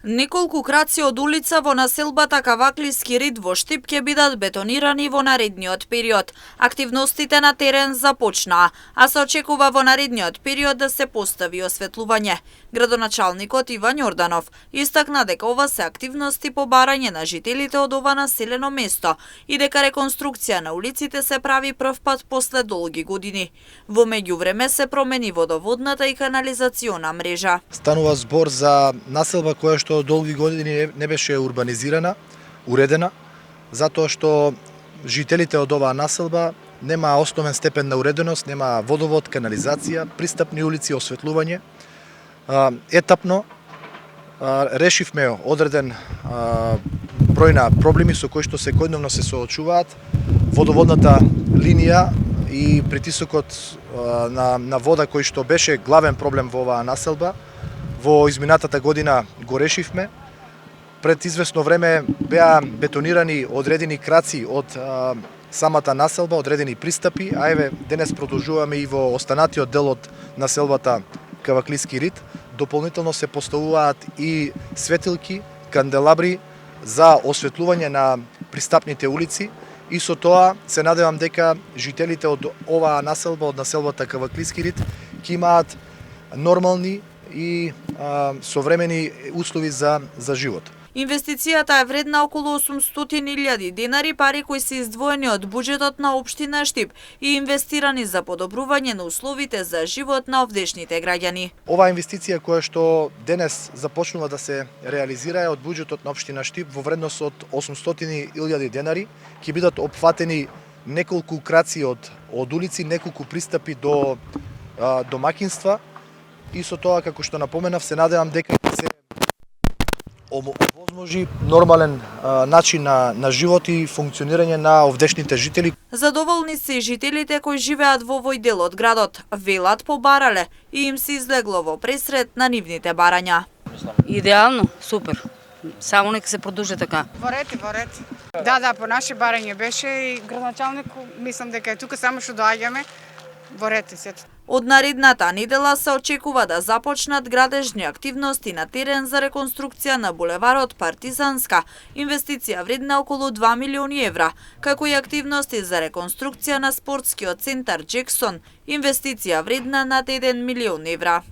Неколку краци од улица во населбата Каваклиски рид во Штип ќе бидат бетонирани во наредниот период. Активностите на терен започнаа, а се очекува во наредниот период да се постави осветлување. Градоначалникот Иван Јорданов истакна дека ова се активности по барање на жителите од ова населено место и дека реконструкција на улиците се прави прв пат после долги години. Во меѓувреме се промени водоводната и канализациона мрежа. Станува збор за населба која што долги години не беше урбанизирана, уредена, затоа што жителите од оваа населба нема основен степен на уреденост, нема водовод, канализација, пристапни улици, осветлување. Етапно решивме одреден број на проблеми со кои што секојдневно се соочуваат. Водоводната линија и притисокот на вода кој што беше главен проблем во оваа населба, во изминатата година го решивме. Пред известно време беа бетонирани одредени краци од самата населба, одредени пристапи, а еве денес продолжуваме и во останатиот дел од населбата Каваклиски рид. Дополнително се поставуваат и светилки, канделабри за осветлување на пристапните улици и со тоа се надевам дека жителите од оваа населба, од населбата Каваклиски рид, ќе имаат нормални и современи услови за живот. Инвестицијата е вредна околу 800.000 денари, пари кои се издвоени од буџетот на општина Штип и инвестирани за подобрување на условите за живот на овдешните граѓани. Оваа инвестиција која што денес започнува да се реализира е од буџетот на општина Штип во вредност од 800.000 денари. Ќе бидат опфатени неколку краци од улици, неколку пристапи до домакинства и со тоа, како што напоменав, се надевам дека ќе се овозможи нормален начин на живот и функционирање на овдешните жители. Задоволни се и жителите кои живеат во овој дел од градот. Велат побарале и им се излегло во пресрет на нивните барања. Идеално, супер. Само нека се продолжи така. Во ред. Да, по наше барање беше и градоначалник, мислам дека е тука, само што доаѓаме во ред сето. Од наредната недела се очекува да започнат градежни активности на терен за реконструкција на булеварот Партизанска, инвестиција вредна околу 2 милиони евра, како и активности за реконструкција на спортскиот центар Джексон, инвестиција вредна над 1 милион евра.